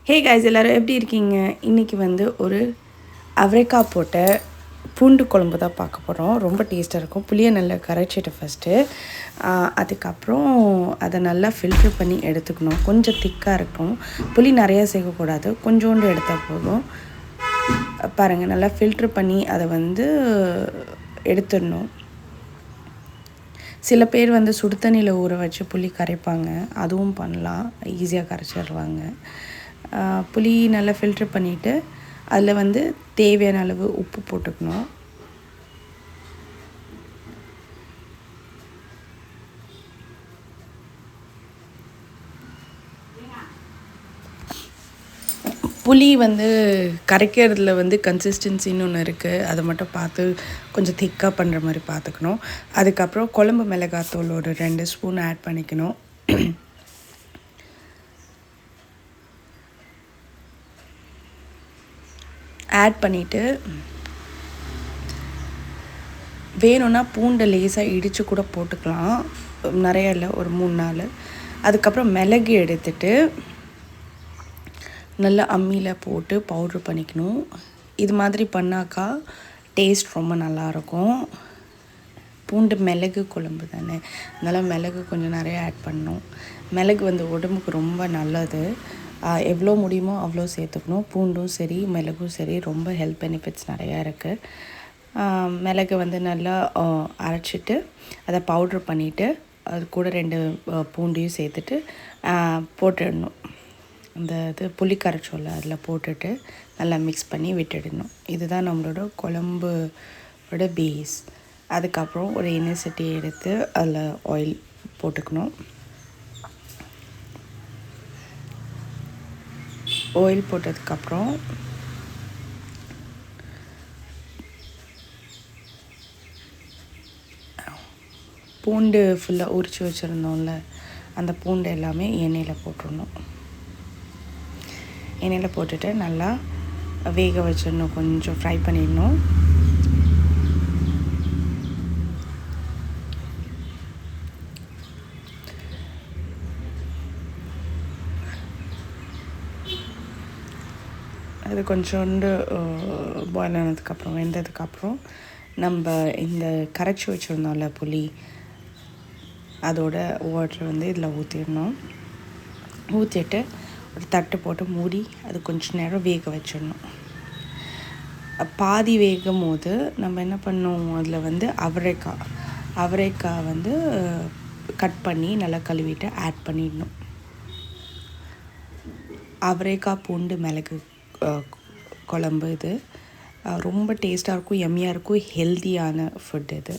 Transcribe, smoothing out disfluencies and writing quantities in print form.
Hey guys எல்லோரும் எப்படி இருக்கீங்க? இன்றைக்கி வந்து ஒரு அவரைக்காய் போட்ட பூண்டு குழம்பு தான் பார்க்க போகிறோம். ரொம்ப டேஸ்ட்டாக இருக்கும். புளியை நல்லா கரைச்சிட்டு ஃபஸ்ட்டு அதுக்கப்புறம் அதை நல்லா ஃபில்ட்ரு பண்ணி எடுத்துக்கணும். கொஞ்சம் திக்காக இருக்கும். புளி நிறையா சேர்க்கக்கூடாது, கொஞ்சோண்டு எடுத்தால் போதும். பாருங்கள், நல்லா ஃபில்ட்ரு பண்ணி அதை வந்து எடுத்துடணும். சில பேர் வந்து சுடு தண்ணியில் ஊற வச்சு புளி கரைப்பாங்க, அதுவும் பண்ணலாம், ஈஸியாக கரைச்சிடுவாங்க. புளி நல்லா ஃபில்ட்ரு பண்ணிவிட்டு அதில் வந்து தேவையான அளவு உப்பு போட்டுக்கணும். புளி வந்து கரைக்கிறதுல வந்து கன்சிஸ்டன்சின்னு ஒன்று இருக்குது, அதை மட்டும் பார்த்து கொஞ்சம் திக்காக பண்ணுற மாதிரி பார்த்துக்கணும். அதுக்கப்புறம் குழம்பு மிளகாத்தூள் ஒரு 2 ஸ்பூன் ஆட் பண்ணிக்கணும். ஆட் பண்ணிவிட்டு வேணும்னா பூண்டை லேசாக இடித்து கூட போட்டுக்கலாம், நிறைய இல்லை, ஒரு 3-4. அதுக்கப்புறம் மிளகு எடுத்துட்டு நல்லா அம்மியில் போட்டு பவுட்ரு பண்ணிக்கணும். இது மாதிரி பண்ணாக்கா டேஸ்ட் ரொம்ப நல்லாயிருக்கும். பூண்டு மிளகு குழம்பு தானே, அதனால் மிளகு கொஞ்சம் நிறைய ஆட் பண்ணணும். மிளகு வந்து உடம்புக்கு ரொம்ப நல்லது, எவ்வளோ முடியுமோ அவ்வளோ சேர்த்துக்கணும். பூண்டும் சரி மிளகும் சரி ரொம்ப ஹெல்த் பெனிஃபிட்ஸ் நிறையா இருக்குது. மிளகு வந்து நல்லா அரைச்சிட்டு அதை பவுட்ரு பண்ணிவிட்டு அது கூட 2 பூண்டையும் சேர்த்துட்டு போட்டுடணும். இந்த இது புளி கரைச்சோல்ல அதில் போட்டுட்டு நல்லா மிக்ஸ் பண்ணி விட்டுடணும். இதுதான் நம்மளோட குழம்போட பேஸ். அதுக்கப்புறம் ஒரு எண்ணெய் சட்டி எடுத்து அதில் ஆயில் போட்டுக்கணும். ஆயில் போட்டதுக்கப்புறம் பூண்டு ஃபுல்லாக உரித்து வச்சுருந்தோம்ல, அந்த பூண்டு எல்லாமே எண்ணெயில் போட்டுடணும். எண்ணெயில் போட்டுட்டு நல்லா வேக வச்சிடணும், கொஞ்சம் ஃப்ரை பண்ணிடணும். அது கொஞ்சோண்டு பாயில் ஆனதுக்கப்புறம், வெந்ததுக்கப்புறம் நம்ம இந்த கரைச்சி வச்சுருந்தோம்ல புளி, அதோட வாட்டர் வந்து இதில் ஊற்றிடணும். ஊற்றிட்டு ஒரு தட்டு போட்டு மூடி அது கொஞ்சம் நேரம் வேக வச்சிடணும். பாதி வேகும் போது நம்ம என்ன பண்ணோம், அதில் வந்து அவரைக்காய் வந்து கட் பண்ணி நல்லா கழுவிட்டு ஆட் பண்ணிடணும். அவரைக்காய் பூண்டு மிளகு குழம்பு இது ரொம்ப டேஸ்ட்டாக இருக்கும், எம்மியாக இருக்கும், ஹெல்த்தியான ஃபுட் இது.